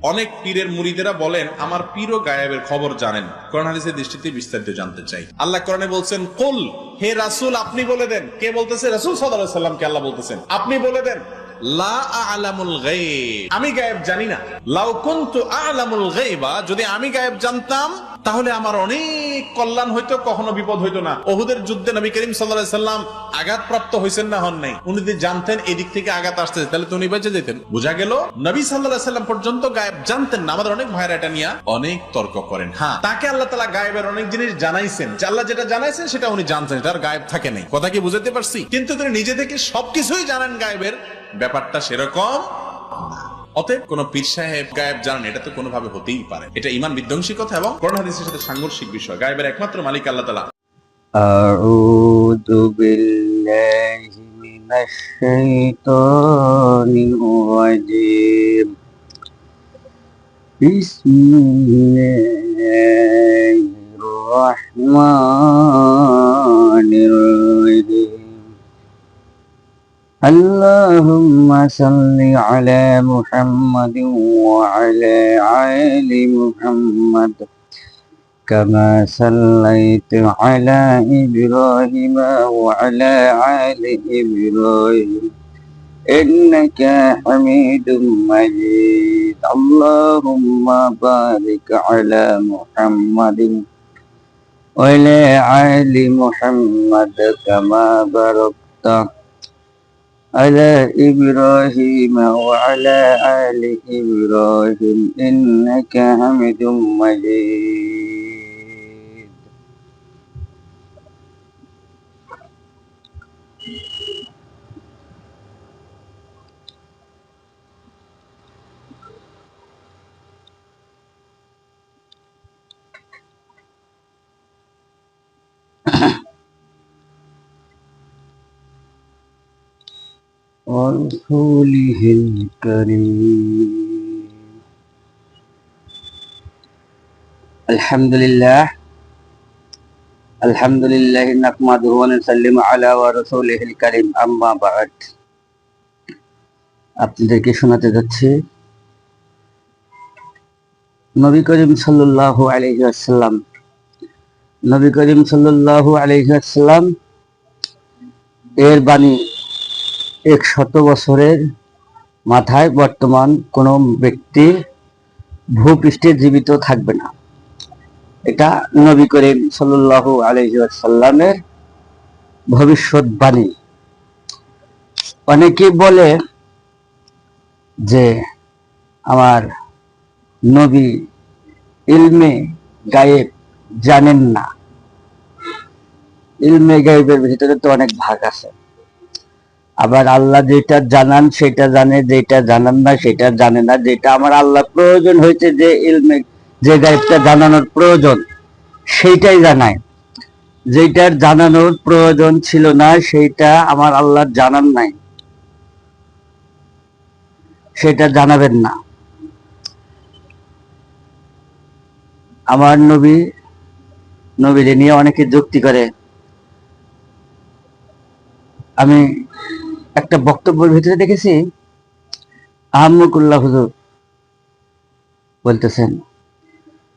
অনেক পীরের মুরিদেরা বলেন আমার পীরও গায়েবের খবর জানেন। কোরআন হাদিসের দৃষ্টিতে বিস্তারিত জানতে চাই। আল্লাহ কোরআনে বলছেন, কুল, হে রাসূল আপনি বলে দেন। কে বলতেছে? রাসূল সাল্লাল্লাহু আলাইহি সাল্লামকে আল্লাহ বলতেছেন আপনি বলে দেন, লা আ'লামুল গায়ব, আমি গায়েব জানি না। লাউ কুনতু আ'লামুল গায়বা, যদি আমি গায়েব জানতাম তাহলে আমার অনেক কল্যাণ হইতো, কখনো বিপদ হইতো না। উহুদের যুদ্ধে নবী করিম সাল্লাল্লাহু আলাইহি সাল্লাম আঘাতপ্রাপ্ত হইছেন না, হন নাই? উনি যদি জানতেন এদিক থেকে আঘাত আসতেছে তাহলে তো উনি বেঁচে যেতেন। বোঝা গেল নবী সাল্লাল্লাহু আলাইহি সাল্লাম পর্যন্ত গায়েব জানতেন না। আমাদের অনেক ভাইরা এটা নিয়ে অনেক তর্ক করেন। হ্যাঁ, তাকে আল্লাহ তাআলা গায়েবের অনেক জিনিস জানাইছেন, যে আল্লাহ যেটা জানাইছেন সেটা উনি জানতেন, তার গায়েব থাকে নাই। কথা কি বুঝাতে পারছি? কিন্তু তিনি নিজে থেকে সবকিছুই জানেন, গায়েবের ব্যাপারটা সেরকম না। অতএব কোন পীর সাহেব গায়েব জানেন এটা তো কোনোভাবে হতেই পারে, এটা ঈমান বিধ্বংসী কথা এবং কোরআন হাদিসের সাথে সাংঘর্ষিক বিষয়। গায়েবের একমাত্র মালিক আল্লাহ তাআলা। আউযু বিল্লাহি মিনাশ শাইতানির রাজীম। বিসমিল্লাহির রাহমানির রাহিম। আল্লাহুম্মা সাল্লি আলা মুহাম্মাদিন ওয়া আলা আলি মুহাম্মাদ কামা সাল্লাইতা আলা ইব্রাহিম ওয়া আলা আলি ইব্রাহিম ইন্নাকা হামিদুম মাজিদ। আল্লাহুম্মা বারিক আলা মুহাম্মাদিন ওয়া আলা আলি মুহাম্মাদ কামা বারাকতা على إبراهيم وعلى آل إبراهيم إنك حميد مجيد. ورسوله الكريم. الحمد لله نحمده ونسلم على ورسوله الكريم أما بعد. আপনাদেরকে শোনাতে যাচ্ছি নবী করিম সাল্লাল্লাহু আলাইহি ওয়াসাল্লাম। নবী করিম সাল্লাল্লাহু আলাইহি ওয়াসাল্লাম এর বাণী 100 বছরের মাথায় বর্তমান কোন ব্যক্তি ভূপৃষ্ঠে জীবিত থাকবে না। এটা নবী করিম সাল্লাল্লাহু আলাইহি ওয়াসাল্লামের ভবিষ্যৎবাণী। অনেকে বলে যে আমার নবী ইলমে গায়েব জানেন না। ইলমে গায়েবের ভিতরে তো অনেক ভাগ আছে। আবার আল্লাহ যেটা জানান সেটা জানে, যেটা জানান না সেটা জানে না। যেটা আমার আল্লাহ প্রয়োজন হয়েছে, যে ইলমে যে গায়েবটা জানানোর প্রয়োজন সেইটাই জানায়। যেটার জানানোর প্রয়োজন ছিল না সেইটা আমার আল্লাহ জানান নাই, সেটা জানাবেন না। আমার নবীরে নিয়ে অনেকে যুক্তি করে। আমি একটা বক্তব্যের ভিতরে দেখেছি, আহমকুল্লাহ হুজুর বলতেছেন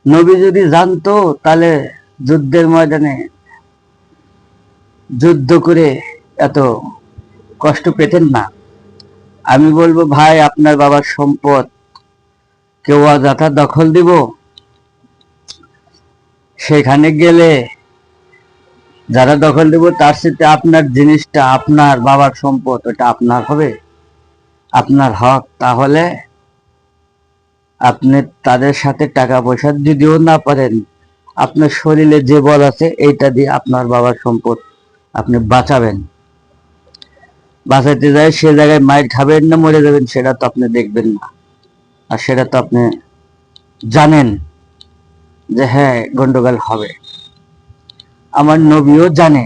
নবী যদি জানতো তাহলে যুদ্ধের ময়দানে যুদ্ধ করে এত কষ্ট পেতেন না। আমি বলবো, ভাই আপনার বাবার সম্পদ কেউ অযথা দখল দিব? সেখানে গেলে যারা দখল দিব তার সাথে আপনার জিনিসটা, আপনার বাবার সম্পদ, ওটা আপনার হবে, আপনার হক। তাহলে আপনি তাদের সাথে টাকা পয়সা যদিও না পারেন, আপনার শরীরে যে বল আছে এইটা দিয়ে আপনার বাবার সম্পদ আপনি বাঁচাবেন। বাঁচাতে যায় সে জায়গায় মাইর খাবেন না মরে যাবেন সেটা তো আপনি দেখবেন না। আর সেটা তো আপনি জানেন যে হ্যাঁ গন্ডগোল হবে। আমার নবীও জানে।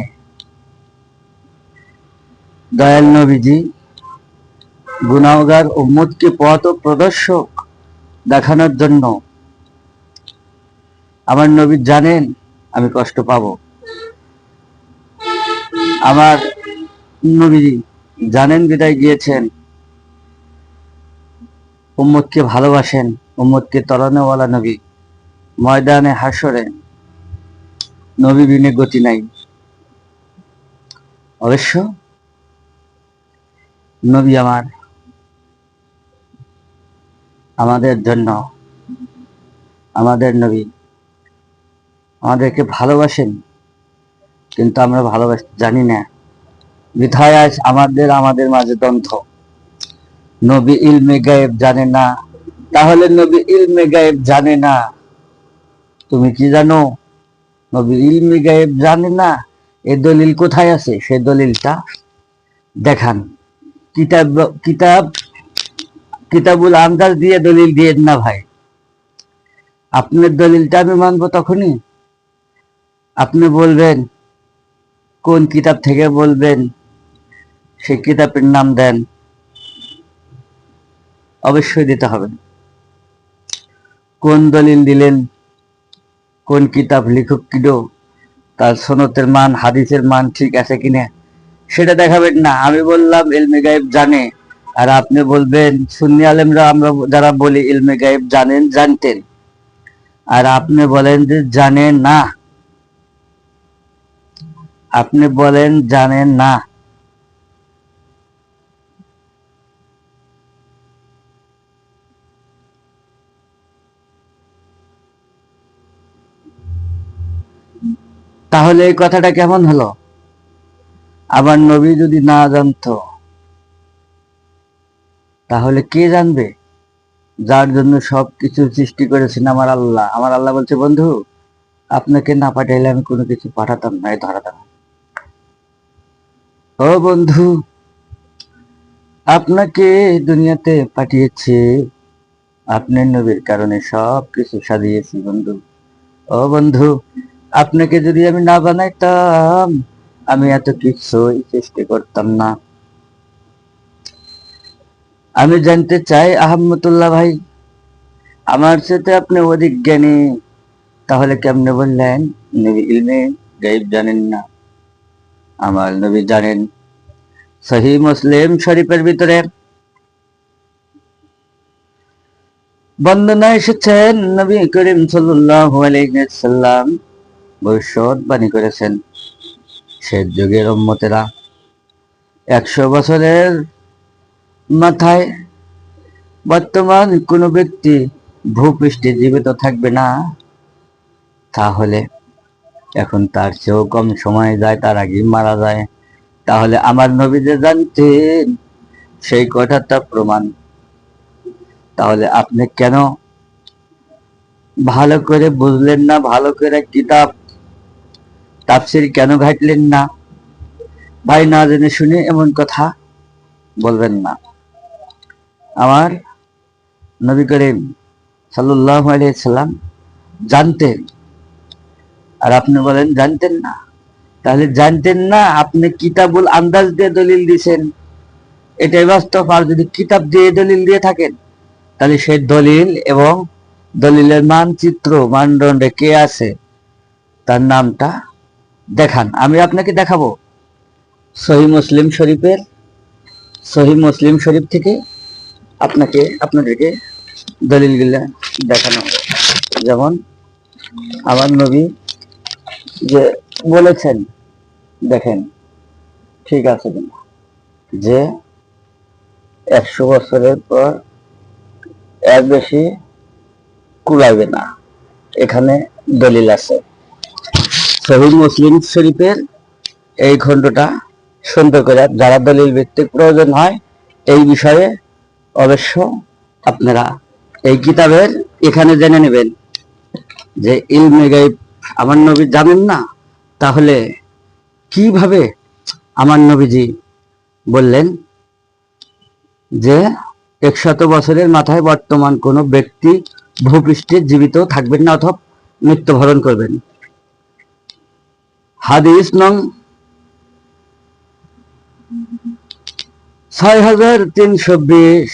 দয়াল নবীজি গুনাহগার উম্মতকে পথ প্রদর্শক দেখানোর জন্য আমার নবী জানেন আমি কষ্ট পাবো। আমার নবীজি জানেন বিদায় গিয়েছেন, উম্মতকে ভালোবাসেন, উম্মতকে তরানোওয়ালা নবী, ময়দানে হাসরে নবী বিনে গতি নাই। অবশ্য নবী আমাদের জন্য, আমাদের নবী আমাদেরকে ভালোবাসেন, কিন্তু আমরা ভালোবাসতে জানি না, বিধায় আজ আমাদের মাঝে দ্বন্দ্ব। নবী ইলমে গায়েব জানে না, তাহলে নবী ইলমে গায়েব জানে না, তুমি কি জানো? নবী ইলমে গায়েব জানে না, এ দলিল কোথায় আছে? সে দলিলটা দেখান। কিতাব কিতাব কিতাবুল আন্দাজ দিয়ে দলিল দিয়েন না ভাই। আপনার দলিলটা আমি মানবো তখনই আপনি বলবেন কোন কিতাব থেকে বলবেন, সেই কিতাবের নাম দেন, অবশ্যই দিতে হবে। কোন দলিল দিলেন, কোন কিতাব, লেখক কিডো, তার সনতের মান, হাদিসের মান ঠিক আছে কিনা সেটা দেখাবেন না। আমি বললাম ইলমে গায়েব জানে, আর আপনি বলবেন, সুন্নি আলেমরা আমরা যারা বলি ইলমে গায়েব জানেন, জানতেন, আর আপনি বলেন যে জানেন না। আপনি বলেন জানেন না। তাহলে এই কথাটা কেমন হলো? আবার নবী যদি না জানতো, তাহলে কে জানবে? যার জন্য সবকিছু সৃষ্টি করেছেন আমার আল্লাহ। আমার আল্লাহ বলছে, বন্ধু আপনাকে না পাঠাইলে আমি কোনো কিছু পাঠাতাম না, ধরাতাম। ও বন্ধু, আপনাকে দুনিয়াতে পাঠিয়েছে, আপনার নবীর কারণে সব কিছু সাজিয়েছি বন্ধু। ও বন্ধু, আপনাকে যদি আমি না বানাইতাম, আমি এত কিছুই চেষ্টা করতাম না। আমি জানতে চাই আহমদুল্লাহ ভাই, আমার সাথে আপনি অধিক জ্ঞানী, তাহলে কেমনে বললেন নবী ইলমে গায়েব জানেন না? আমার নবী জানেন। সহিহ মুসলিম শরীফের ভিতরে বর্ণনা এসেছেন, নবী করিম সাল্লাল্লাহু আলাইহি ওয়াসাল্লাম ভবিষ্যৎবাণী করেছেন, শেষ যুগের উম্মতেরা 100 বছরের মাথায় বর্তমান কোন ব্যক্তি ভূপৃষ্ঠে জীবিত থাকবে না, তাহলে এখন তার চেয়েও কম সময় যায়, তার আগে মারা যায়। তাহলে আমার নবী যে জানতেন, সেই কথাটা প্রমাণ। তাহলে আপনি কেন ভালো করে বুঝলেন না? ভালো করে কিতাব তাফসীর কেন ঘাটলেন না? ভাই, না জেনে শুনে এমন কথা বলবেন না। আমার নবী করিম সাল্লাল্লাহু আলাইহি সাল্লাম জানতেন, আর আপনি বলেন জানতেন না। তাহলে জানতেন না, আপনি কিতাবুল আন্দাজ দিয়ে দলিল দিয়েছেন, এটাই বাস্তব। আর যদি কিতাব দিয়ে দলিল দিয়ে থাকেন, তাহলে সেই দলিল এবং দলিলের মানচিত্র, মানদণ্ডে কে আছে তার নামটা দেখান। আমি আপনাকে দেখাবো সহিহ মুসলিম শরীফ থেকে আপনাদেরকে দলিলগুলা দেখানো হবে। যেমন আমার নবী যে বলেছেন, দেখেন ঠিক আছে কিনা, যে 100 বছরের পর এর বেশি কুলাইবে না, এখানে দলিল আছে। সহিহ মুসলিম শরীফের এই খণ্ডটা সুন্দর করে, যারা দলিল ভিত্তিক প্রয়োজন হয় এই বিষয়ে, অবশ্য আপনারা এই কিতাবের এখানে জেনে নেবেন যে ইলমে গায়ব আমার নবী জানেন না, তাহলে কিভাবে আমার নবীজি বললেন যে 100 বছরের মাথায় বর্তমান কোন ব্যক্তি ভূপৃষ্ঠে জীবিত থাকবেন না অথবা মৃত্যুবরণ করবেন। হাদিস নং 6320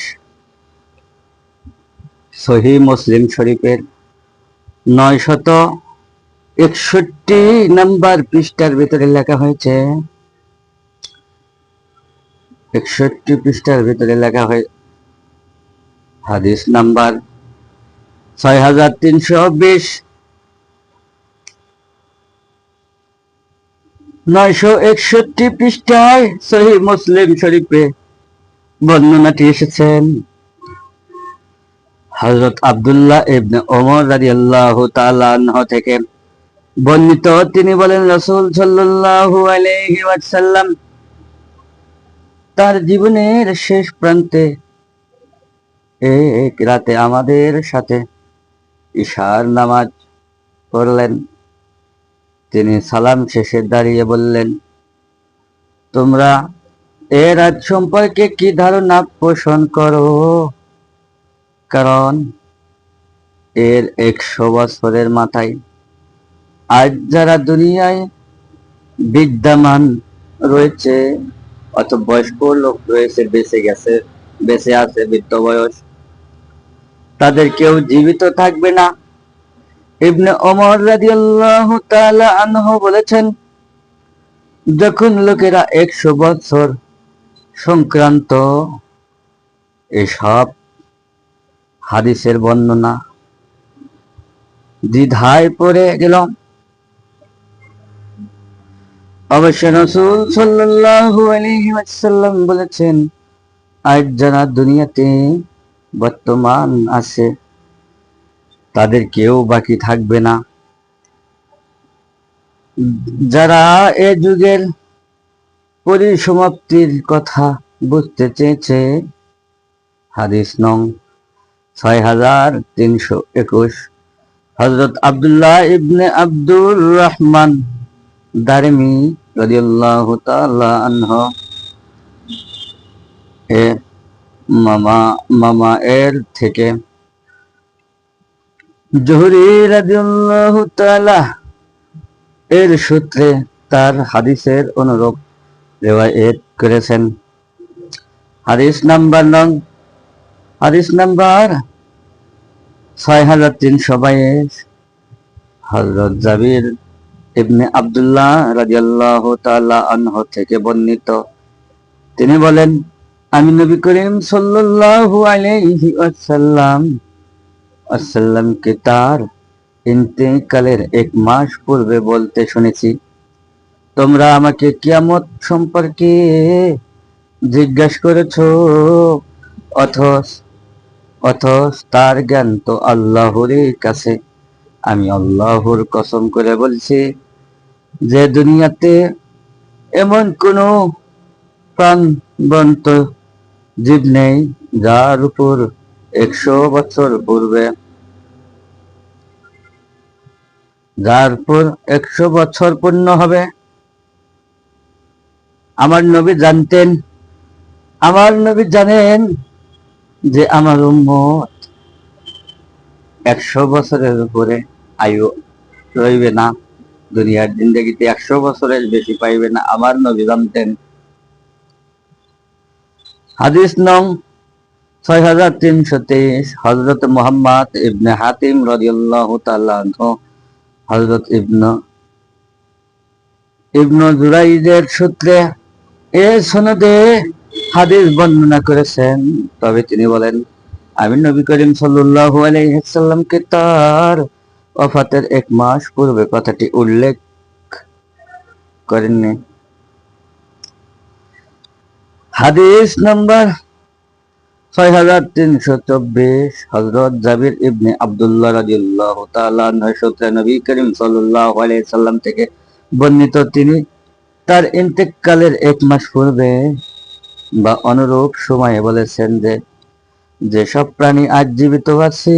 সহিহ মুসলিম শরীফের 961 নম্বর পৃষ্ঠার ভিতরে লেখা হয়েছে, 61 পৃষ্ঠার ভিতরে লেখা হয়, হাদিস নাম্বার 6320, 961 পৃষ্ঠায় সহিহ মুসলিম শরীফে বর্ণনাটি এসেছেন। হযরত আব্দুল্লাহ ইবনে ওমর রাদিয়াল্লাহু তাআলা আনহু থেকে বর্ণিত, তিনি বলেন, রাসূল সাল্লাল্লাহু আলাইহি ওয়াসাল্লাম তার জীবনের শেষ প্রান্তে এক রাতে আমাদের সাথে ইশার নামাজ পড়লেন। তিনি সালাম শেষে দাঁড়িয়ে বললেন, তোমরা এ রাত সম্পর্কে কি ধারণা পোষণ করো? কারণ এর 100 বছরের মাথায় আজ যারা দুনিয়ায় বিদ্যমান রয়েছে অথবা বয়স্ক লোক রয়েছে, বেঁচে আছে বৃদ্ধ বয়স, তাদের কেউ জীবিত থাকবে না। ইবনে ওমর রাদিয়াল্লাহু তাআলা আনহু বলেছেন, যখন লোকেরা 100 বছর সংক্রান্ত এসব হাদিসের বর্ণনা দ্বিধায় পড়ে গেল, অবশ্য রাসূল সাল্লাল্লাহু আলাইহি ওয়াসাল্লাম বলেছেন, আজ যারা দুনিয়াতে বর্তমান আছে তাদের কেউ বাকি থাকবে না। যারা এ যুগের পরিসমাপ্তির কথা বুঝতে চেয়েছে, হাদিস নং 6321, হযরত আব্দুল্লাহ ইবনে আব্দুর রহমান দারিমি রাদিয়াল্লাহু তাআলা আনহু এর মামা এর থেকে জুহরি রাদিয়াল্লাহু তাআলা এর সূত্রে তার হাদিসের অনুরূপ রিওয়ায়াত করেছেন। হাদিস নাম্বার 6322, হযরত জাবির ইবনে আব্দুল্লাহ রাদিয়াল্লাহু তাআলা আনহু থেকে বর্ণিত, তিনি বলেন, আমি নবী করিম সাল্লাল্লাহু আলাইহি ওয়াসাল্লামকে তার ইন্তেকালের 1 মাস পূর্বে বলতে শুনেছি, তোমরা আমাকে কিয়ামত সম্পর্কে জিজ্ঞাসা করেছ, অথচ তার জ্ঞান তো আল্লাহরই কাছে। আমি আল্লাহর কসম করে বলছি যে দুনিয়াতে এমন কোনো প্রাণবন্ত জীব নেই যার উপর 100 বছর পূর্ণ হবে। আমার নবী জানেন যে আমার উম্মত 100 বছরের উপরে আয়ু রইবে না, দুনিয়ার জিন্দেগিতে 100 বছরের বেশি পাইবে না, আমার নবী জানতেন। হাদিস নং 6323, হযরত মুহাম্মদ ইবনে হাতিম রাদিয়াল্লাহু তাআলা আনহু হযরত ইবনু জুরাইজের সূত্রে এ সনদে হাদিস বর্ণনা করেছেন। তবে তিনি বলেন, আমি নবী করিম সাল্লাল্লাহু আলাইহি ওয়াসাল্লামকে তার ওফাতের 1 মাস পূর্বে কথাটি উল্লেখ করেননি। হাদিস নাম্বার 6324, হযরত জাবির ইবনে আব্দুল্লাহ রাদিয়াল্লাহু তাআলা আনহু সূত্রে নবী করিম সাল্লাল্লাহু আলাইহি ওয়াসাল্লাম থেকে বর্ণিত, তিনি তার ইন্তেকালের 1 মাস পূর্বে বা অনুরূপ সময়ে বলেছেন যে যেসব প্রাণী আজ জীবিত আছে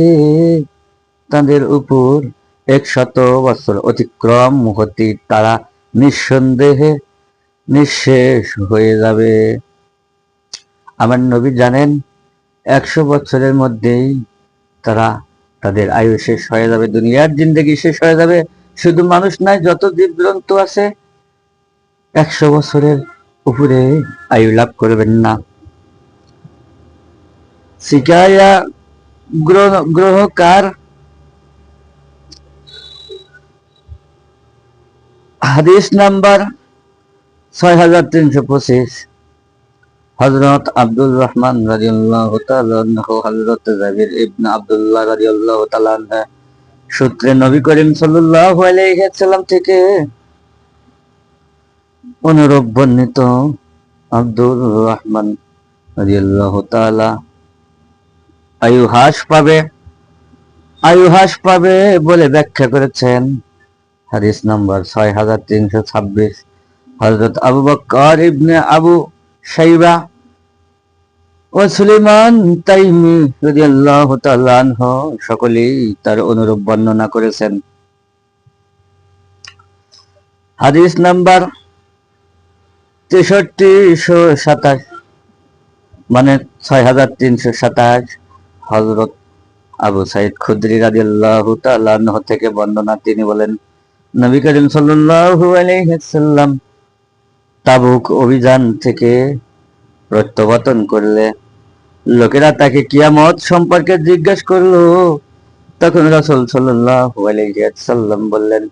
তাদের উপর 100 বছর অতিক্রম হতে তারা নিঃসন্দেহে নিঃশেষ হয়ে যাবে। আমার নবী জানেন 100 বছরের মধ্যেই তাদের আয়ু শেষ হয়ে যাবে, দুনিয়ার জিন্দেগি শেষ হয়ে যাবে। শুধু মানুষ নয়, যত জীবজন্তু আছে 100 বছরের উপরে আয়ু লাভ করবেন না। সিকায়া গ্রহকার হাদিস নাম্বার 6325, হযরত আব্দুর রহমান রাদিয়াল্লাহু তাআলা আনহু, হযরত জাবির ইবনে আব্দুল্লাহ রাদিয়াল্লাহু তাআলা আনহু সূত্রে নবী করিম সাল্লাল্লাহু আলাইহি ওয়াসাল্লাম থেকে অনুরূপ বর্ণিত। আব্দুর রহমান রাদিয়াল্লাহু তাআলা আয়ু হ্রাস পাবে বলে ব্যাখ্যা করেছেন। হাদিস নাম্বার 6326। হযরত আবু বকর ইবনে আবু শাইবা ও সুলাইমান তাইমি রাদিয়াল্লাহু তাআলা আনহু সকলেই তার অনুরূপ বর্ণনা করেছেন। হাদিস নাম্বার 6327 মানে 6327। হযরত আবু সাইদ খুদরি রাদিয়াল্লাহু তাআলা আনহু থেকে বর্ণনা, তিনি বলেন, নবী করিম সাল্লাল্লাহু আলাইহি ওয়াসাল্লাম তাবুক অভিযান থেকে প্রত্যাবর্তন করলে লোকেরা তাকে কিয়ামত সম্পর্কে জিজ্ঞেস করলো। তখন রাসূল সাল্লাল্লাহু আলাইহি ওয়াসাল্লাম বললেন,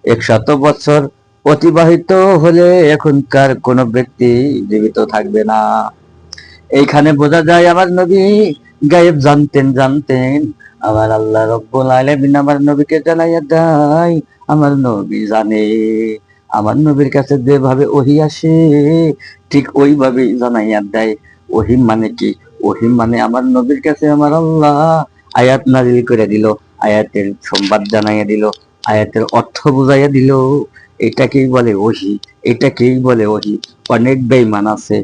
100 বছর অতিবাহিত হলে এখনকার কোন ব্যক্তি জীবিত থাকবে না। এইখানে বোঝা যায় আমার নবী গায়েব জানতেন। আমার আল্লাহ রব্বুল আলামিন আমার নবীকে জানাইয়া দেয়, আমার নবী জানে। আমার নবীর কাছে যেভাবে ওহী আসে ঠিক ওইভাবেই জানাইয়া দেয়। ওহী মানে কি? ওহী মানে আমার নবীর কাছে আমার আল্লাহ আয়াত নাযিল করে দিল, আয়াতের সংবাদ জানাইয়া দিল, আয়াতের অর্থ বুঝাইয়া দিল। এটাকেই বলে ওহী, এটাকেই বলে ওহী। অনেক বেঈমান আছে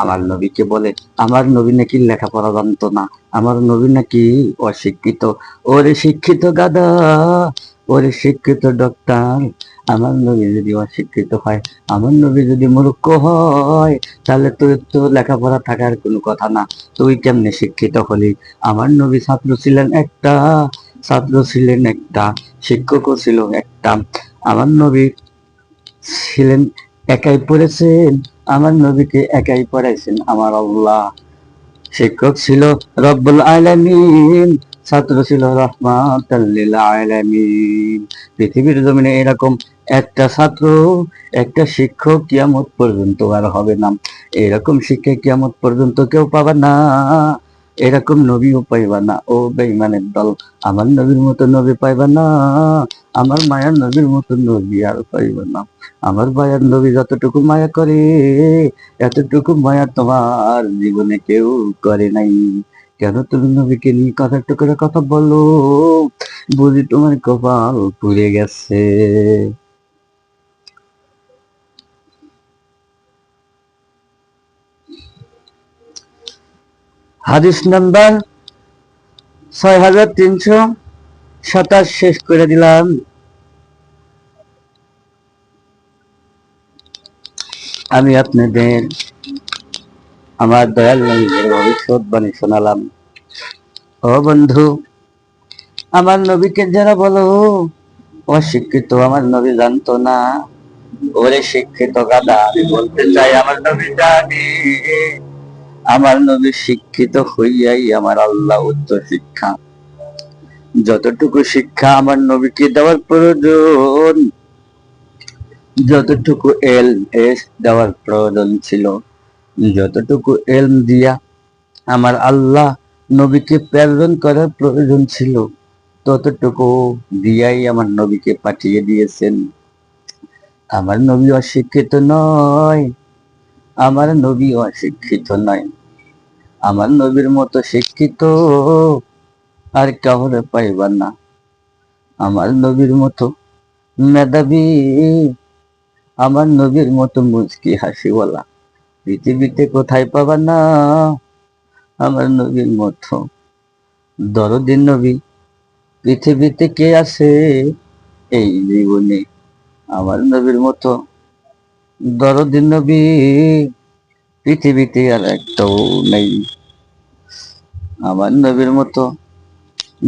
আমার নবীকে বলে আমার নবী নাকি লেখাপড়া জানতো না, আমার নবী নাকি অশিক্ষিত। ওরে শিক্ষিত গাধা, ওরে শিক্ষিত ডক্টর, আমার নবী যদি অশিক্ষিত হয়, আমার নবী যদি মূর্খ হয়, তাহলে তোর তো লেখাপড়া থাকার কোনো কথা না। তুই কেমনে শিক্ষিত হলি? আমার নবী ছাত্র ছিলেন একটা, শিক্ষকও ছিল একটা। আমার নবী ছিলেন একাই পড়েছেন, আমার নবীকে একাই পড়াইছেন আমার আল্লাহ। শিক্ষক ছিল রব্বুল আলামিন, ছাত্র ছিল রাহমাতাল লিল আলামিন। পৃথিবীর জমিনে এরকম একটা ছাত্র, একটা শিক্ষক কিয়ামত পর্যন্ত আর হবে না। এরকম শিক্ষা কিয়ামত পর্যন্ত কেউ পাবে না, এরকম নবীও পাইবা না। ও বেঈমানের দল, আমার নবীর মতো নবী পাইবা না, আমার মায়ার নবীর মতো নবী আর পাইবা না। আমার মায়ার নবী যতটুকু মায়া করে, এতটুকু মায়া তোমার জীবনে কেউ করে নাই। কেন তুমি নবীকে নিয়ে কথা একটু করে কথা বলো? বুঝি তোমার কপাল পুড়ে গেছে। হাদিস নাম্বার 6327 শেষ করে দিলাম। আমি আপনাদের আমার দয়াল নবীর ভবিষ্যৎবাণী শোনালাম। ও বন্ধু, আমার নবীকে যারা বলো অশিক্ষিত, আমার নবী জানতো না, ওরে শিক্ষিত গাদা, আমি বলতে চাই আমার নবী জানে। আমার নবী শিক্ষিত হইয়াই আমার আল্লাহ উচ্চ শিক্ষা, যতটুকু শিক্ষা আমার নবীকে দেওয়ার প্রয়োজন, যতটুকু দেওয়ার প্রয়োজন ছিল, যতটুকু এলম দিয়া আমার আল্লাহ নবীকে প্রেরণ করার প্রয়োজন ছিল, ততটুকু দিয়াই আমার নবীকে পাঠিয়ে দিয়েছেন। আমার নবী অশিক্ষিত নয়, আমার নবী অশিক্ষিত নয়। আমার নবীর মতো শিক্ষিত আর কাউরে পাইবা না। আমার নবীর মতো মেধাবী, আমার নবীর মতো মুচকি হাসিওয়ালা পৃথিবীতে কোথায় পাবা না। আমার নবীর মতো দরদিন নবী পৃথিবীতে কে আছে এই জীবনে? আমার নবীর মতো দরদিন নবী পৃথিবীতে আর একটাও নেই। আমার নবীর মতো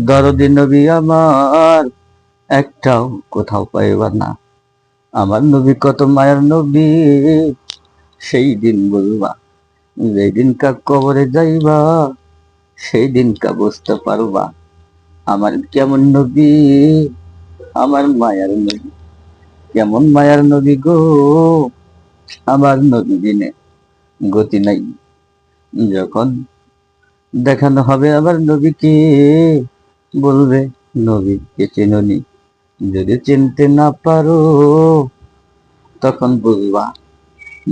দরদিন নবী আমার একটাও কোথাও পাইবা না। আমার নবী কত মায়ের নবী, সেই দিন বলবা, যেই দিনকা কবরে যাইবা, সেই দিনকা বুঝতে পারবা আমার কেমন নবী, আমার মায়ার নবী কেমন মায়ার নবী গো। আমার নবী দিনে গতি নাই, যখন দেখানো হবে আবার নবীকে, বলবে নবীকে চিনুনি, যদি চিনতে না পারো তখন বুঝবা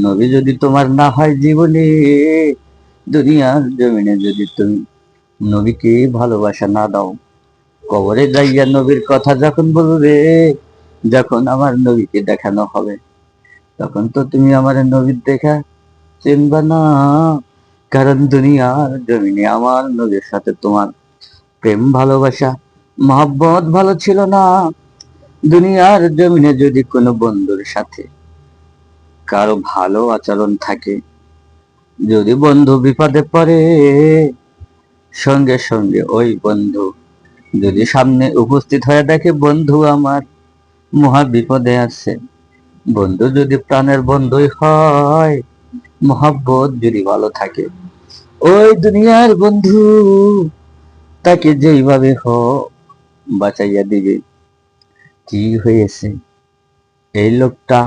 নবী যদি তোমার না হয় জীবনে, দুনিয়ার জমিনে যদি তুমি নবীকে ভালোবাসা না দাও, কবরে যাইয়া নবীর কথা যখন বলবে, যখন আমার নবীকে দেখানো হবে, তখন তো তুমি আমার নবীর দেখা চিনবা না। কারণ দুনিয়ার জমিনে আমার নবীর সাথে তোমার প্রেম ভালোবাসা মহব্বত ভালো ছিল না। দুনিয়ার জমিনে যদি কোনো বন্ধুর সাথে কারো ভালো আচরণ থাকে, যদি বন্ধু বিপদে পড়ে, সঙ্গে সঙ্গে ওই বন্ধু যদি সামনে উপস্থিত হয়ে দেখে বন্ধু আমার মহা বিপদে আছে, বন্ধু যদি প্রাণের বন্ধুই হয়, মহব্বত যদি ভালো থাকে, ওই দুনিয়ার বন্ধু তাকে যেইভাবে বাঁচাইয়া দিবে। কি হয়েছে, এই লোকটা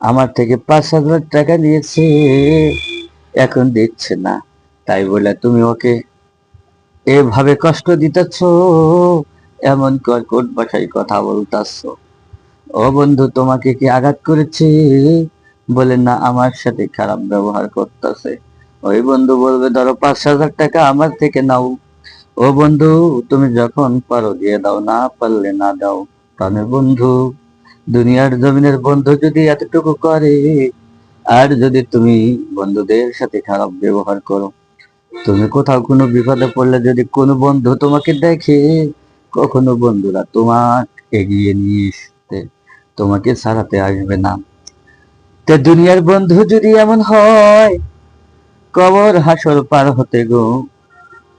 আমার থেকে 5,000 টাকা নিয়েছে, এখন দিচ্ছে না, তাই বলে তুমি ওকে এভাবে কষ্ট দিতেছ, এমন কর্কট ভাষায় কথা বলতেছ। ও বন্ধু, তোমাকে কি আঘাত করেছে? বলে না, আমার সাথে খারাপ ব্যবহার করতেছে। ওই বন্ধু বলবে ধরো 5,000 টাকা আমার থেকে নাও। ও বন্ধু, তুমি যখন পারো দিয়ে দাও, না পারলে না দাও। তাহলে বন্ধু, দুনিয়ার জমিনের বন্ধু যদি এতটুকু করে, আর যদি তুমি বন্ধুদের সাথে খারাপ ব্যবহার করো, তুমি কোথাও কোনো বিপদে পড়লে যদি কোনো বন্ধু তোমাকে দেখে, কখনো বন্ধুরা তোমাকে এগিয়ে নিয়ে আসতে, তোমাকে ছাড়াতে আসবে না। তো দুনিয়ার বন্ধু যদি এমন হয়, কবর হাসর পার হতে গো,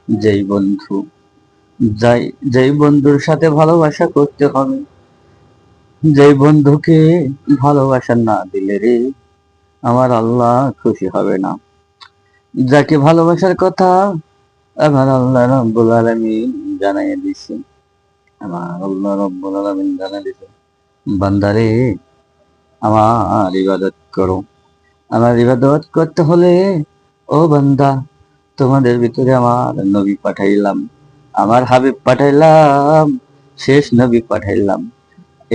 যেই বন্ধু যাই যেই বন্ধুর সাথে ভালোবাসা করতে হবে, যেই বন্ধুকে ভালোবাসা না দিলে রে আমার আল্লাহ খুশি হবে না। যাকে ভালোবাসার কথা আমার আল্লাহ রব্বুল আলামিন জানাইয়া দিছে, আমার আল্লাহ রব্বুল আলামিন জানাই দিছে, বান্দারে আমার ইবাদত করো। আমার ইবাদত করতে হলে, ও বান্দা, তোমাদের ভিতরে আমার নবী পাঠাইলাম, আমার হাবিব পাঠাইলাম, শেষ নবী পাঠাইলাম।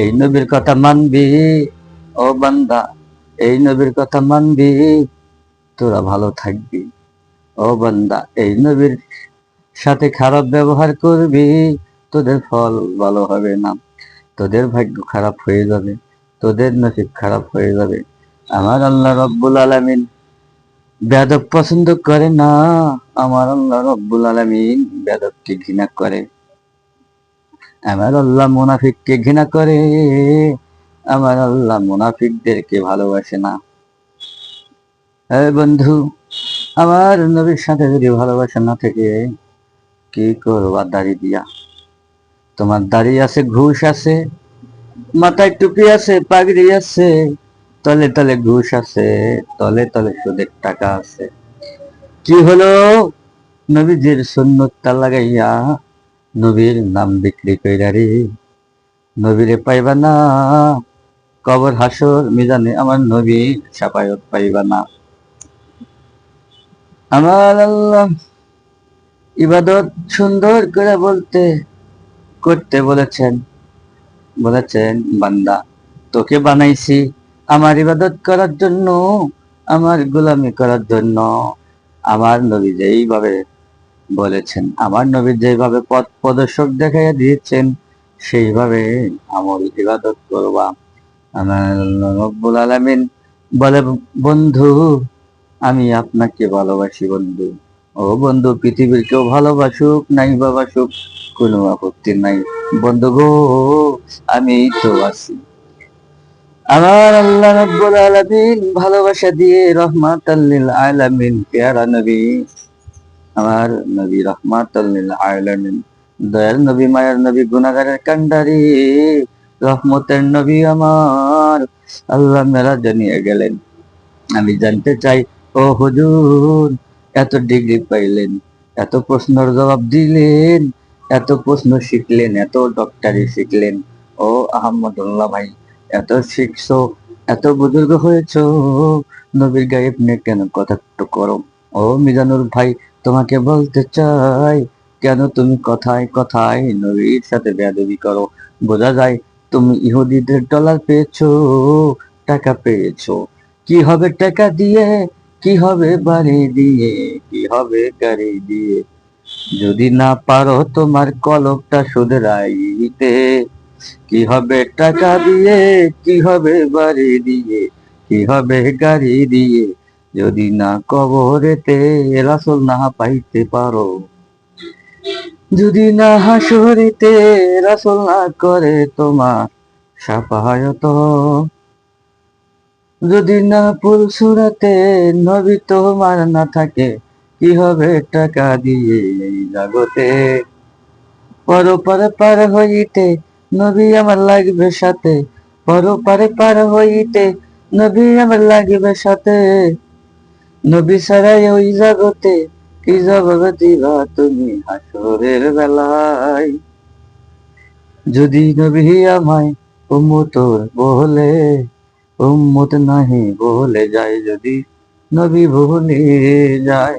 এই নবীর কথা মানবি, ও বান্দা, এই নবীর কথা মানবি, তোরা ভালো থাকবি। ও বান্দা, এই নবীর সাথে খারাপ ব্যবহার করবি, তোদের ফল ভালো হবে না, তোদের ভাগ্য খারাপ হয়ে যাবে, তোদের নসিব খারাপ হয়ে যাবে। আমার আল্লাহ রব্বুল আলামিন বেয়াদব পছন্দ করে না, আমার আল্লাহ রব্বুল আলামিন বেয়াদবকে ঘৃণা করে। আমার আল্লাহ মুনাফিককে ঘৃণা করে, আমার আল্লাহ মুনাফিকদেরকে ভালোবাসে না। বন্ধু, আমার নবীর সাথে যদি ভালোবাসা না থেকে, কি করবা দাড়ি দিয়া? তোমার দাড়ি আছে, ঘুষ আছে, মাথায় টুপি আছে, পাগড়ি আছে, তলে তলে ঘুষ আছে, তলে তলে সুদের টাকা আছে। কি হলো? নবীজির সুন্নতটা লাগাইয়া নবীর নাম বিক্রি কইরা রে, নবীরে পাইবা না, কবর হাসর মিজানে আমার নবীর সাফায়াত পাইবা না। আমার আল্লাহ ইবাদত সুন্দর করে করতে বলেছেন, বান্দা, তোকে বানাইছি আমার ইবাদত করার জন্য, আমার গোলামি করার জন্য। আমার নবী যেইভাবে বলেছেন, আমার নবী যেভাবে পথ প্রদর্শক দেখাইয়া দিয়েছেন, সেইভাবে আমল ইবাদত করবা। আমার আল্লাহ রব্বুল আলামিন বলে, বন্ধু, আমি আপনাকে ভালোবাসি বন্ধু। ও বন্ধু, পৃথিবীর কেউ ভালোবাসুক নাই বাবাসুক, কোনো আপত্তি নাই বন্ধু গো, আমি তো আছি। আমার আল্লাহ রাব্বুল আলামিন ভালোবাসা দিয়ে রহমাতাল লিল আলামিন, পেয়ারা নবী, আমার নবী রহমাতাল লিল আলামিন, দয়ার নবী, মায়ার নবী, গুনাহগারের কান্ডারি, রহমতের নবী আমার আল্লাহ মেরাজে নিয়ে গেলেন। আমি জানতে চাই, ও হুজুর, এত ডিগ্রি পাইলেন, এত প্রশ্নের জবাব দিলেন, এত প্রশ্ন শিখলেন, এত ডক্টরি শিখলেন, ও আহমদুল্লাহ ভাই, এত শিখছো, এত বুজুর্গ হয়েছো, নবীর গায়েব নিয়ে কেন কথা একটু করো? ও মিজানুর ভাই, তোমাকে বলতে চাই, কেন তুমি কথায় কথায় নবীর সাথে বেয়াদবি করো? বোঝা যায় তুমি ইহুদিদের ডলার পেয়েছো, টাকা পেয়েছো। কি হবে টাকা দিয়ে, কি হবে বাড়ি দিয়ে, কি হবে গাড়ি দিয়ে, যদি না পারো তোমার কলকটা শুধরাইতে? কি হবে টাকা দিয়ে, কি হবে বাড়ি দিয়ে, কি হবে গাড়ি দিয়ে, যদি না কবরেতে রাসূল না পাইতে পারো, যদি না হাসরেতে রাসূল না করে তোমার সাফায়াত, যদি না পুলসুরাতে নবী তোমার না থাকে, কি হবে টাকা দিয়ে এই জগতে? পরপারে পার হইতে নবী আমার লাগবে সাথে, পরপারে পার হইতে নবী আমার লাগবে সাথে, নবী ছাড়াই ওই জগতে কি জবাব দিবা তুমি হাসরের বেলায়? যদি নবী আমায় উম্মতর বলে, উম্মত নাহি বলে যায়, যদি নবী ভুলে যায়,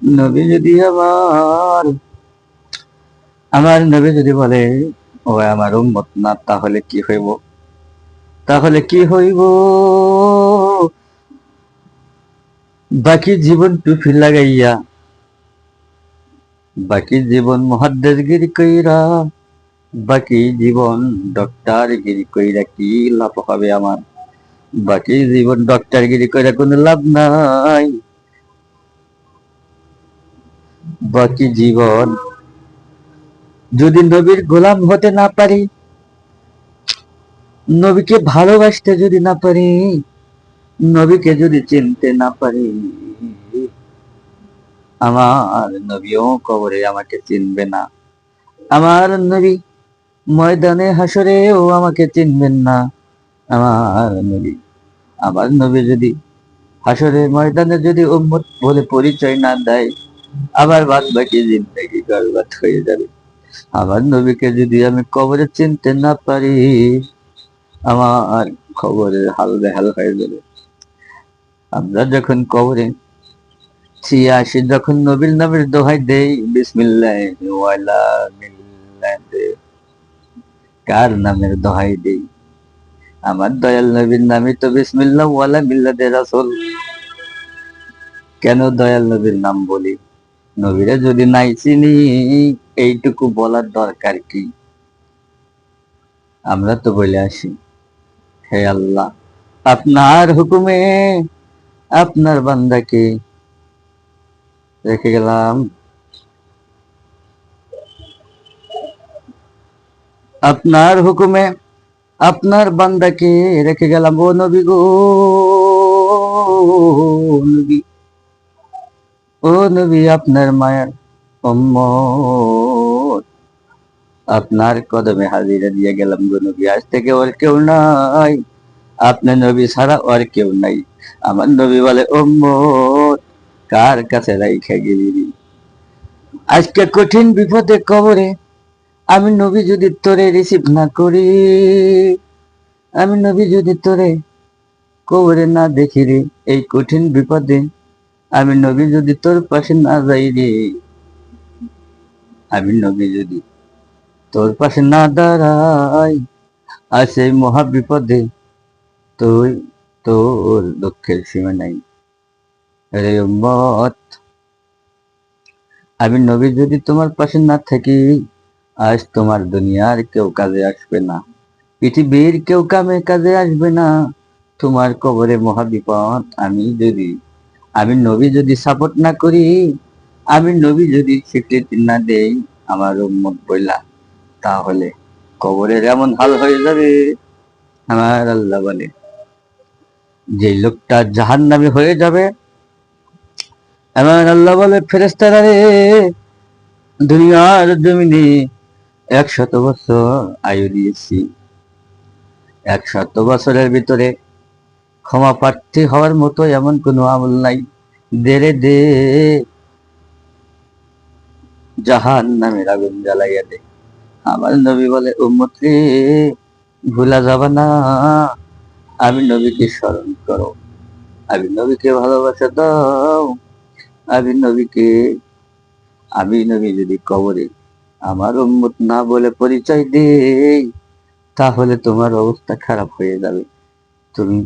নবী যদি আমার নবী যদি বলে ও আমার উম্মত না, তাহলে কি হইব? তাহলে কি হইব? বাকি জীবন টুপি লাগাইয়া, বাকি জীবন মুহাদ্দিসগিরি কইরা, বাকি জীবন ডক্টরগিরি কইরা কি লাভ হবে আমার? বাকি জীবন ডক্টরগিরি কইরা কোনো লাভ নাই। বাকি জীবন যদি নবীর গোলাম হতে না পারি, নবীকে ভালোবাসতে যদি না পারি, নবীকে যদি চিনতে না পারি, আমার নবীও কবরে আমাকে চিনবে না। আমার নবী ময়দানে হাসরেও আমাকে চিনবেন না। আমার নবী, আমার নবী যদি হাসরে ময়দানে যদি উম্মত বলে পরিচয় না দেয়, আবার বাদ বাকি জিন্দেগি বরবাদ হয়ে যাবে। আমার নবীকে যদি আমি কবরে চিনতে না পারি, আমার খবরের হাল বেহাল হয়ে যাবে। আমরা যখন কবরে ছিয়াশি যখন নবীর নামের দোহাই দেই, বিসমিল্লাহি ওয়ালা মিল্লাতে, কার নামের দোহাই দেই? আমার দয়াল নবীর নামে তো বিসমিল্লাহ ওয়ালা মিল্লাতে রাসূল। কেন দয়াল নবীর নাম বলি? নবীরা যদি নাই চিনি, এইটুকু বলার দরকার কি? আমরা তো বলে আসি, হে আল্লাহ, আপনার হুকুমে আপনার বান্দাকে রেখে গেলাম, আপনার হুকুমে আপনার বান্দাকে রেখে গেলাম। ও নবী গো, নবী, ও নবী, আপনার মায়ার উম্মত, আপনার কদমে হাজিরা দিয়ে গেলাম গো নবী। আজ থেকে ওর কেউ নাই, আপনার নবী ছাড়া ওর কেউ নাই। আমার নবী বলে, উম্মত কার কাছে রাইখা গেলি? আজকে কঠিন বিপদে কবরে আমি নবী যদি তোরে রিসিভ না করি, আমি নবী যদি তোরে কবরে না দেখি রে, এই কঠিন বিপদে আমি নবী যদি তোর পাশে না যাই রে, আমি নবী যদি তোর পাশে না দাঁড়াই, আর সেই মহা বিপদে তুই, তোর দুঃখের সীমা নাই রে উম্মত। আমি নবী যদি তোমার পাশে না থাকি, আজ তোমার দুনিয়ার কেউ কাজে আসবে না, পৃথিবীর কেউ কাজে আসবে না। তোমার কবরে মহাবিপদ। আমি নবী যদি সাপোর্ট না করি, আমি নবী যদি স্বীকৃতি না দেই আমার উম্মত বইলা, তাহলে কবরের এমন হাল হয়ে যাবে। আমার আল্লাহ বলে, যে লোকটা জাহান্নামী হয়ে যাবে, আমার আল্লাহ বলে, ফেরেশতারা রে, দুনিয়ার জমিনে 100 বছর আয়ু দিয়েছি, 100 বছরের ভিতরে ক্ষমা প্রার্থী হওয়ার মতো এমন কোনো আমল নাই। দে রে দে, জাহান্নামের আগুন জ্বালাইয়া দে। আমার নবী বলে, উম্মত রে, ভুলা যাবে না, আমি নবীকে স্মরণ করো, আমি নবীকে ভালোবাসা দাও, আমি নবীকে, আমি নবী যদি কবরে আমার উম্মত না বলে পরিচয় দেই, তাহলে তোমার অবস্থা খারাপ হয়ে যাবে। তুমি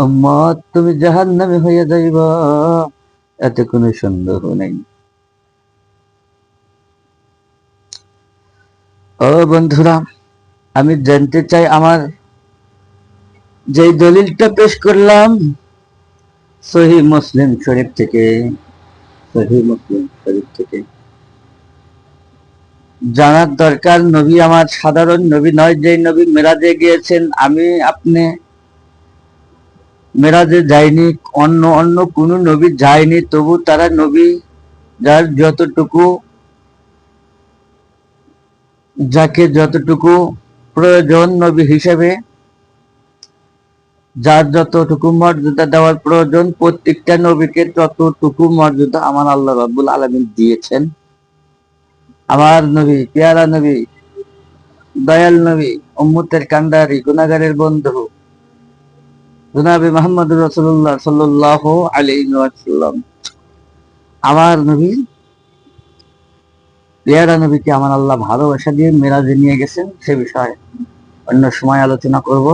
উম্মত, তুমি জাহান্নামে হয়ে যাইবা, এতে কোনো সন্দেহ নেই। ও বন্ধুরা, আমি জানতে চাই, আমার যেই দলিলটা পেশ করলাম সহিহ মুসলিম শরীফ থেকে, সহিহ মুসলিম শরীফ থেকে, জানার দরকার নবী আমার সাধারণ নবী নয়, যেই নবী মেরাজে গিয়েছেন। আমি আপনি মেরাজে যায়নি, অন্য অন্য কোন নবী যায়নি, তবু তারা নবী, যার যতটুকু, যাকে যতটুকু প্রয়োজন নবী হিসেবে, যার যতটুকু মর্যাদা দেওয়ার প্রয়োজন, প্রত্যেকটা নবীকে ততটুকু মর্যাদা আমার আল্লাহ রাব্বুল আলামিন দিয়েছেন। আমার নবী, পেয়ারা নবী, দয়াল নবী, উম্মতের কান্ডারি, গুনাহগারের বন্ধু জনাবে মুহাম্মদুর রাসূলুল্লাহ সাল্লাল্লাহু আলাইহি ওয়াসাল্লাম, আমার নবী, পেয়ারা নবীকে আমার আল্লাহ ভালোবাসা দিয়ে মেরাজে নিয়ে গেছেন। সে বিষয়ে অন্য সময় আলোচনা করব।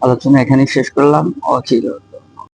আলোচনা এখানেই শেষ করলাম। অচির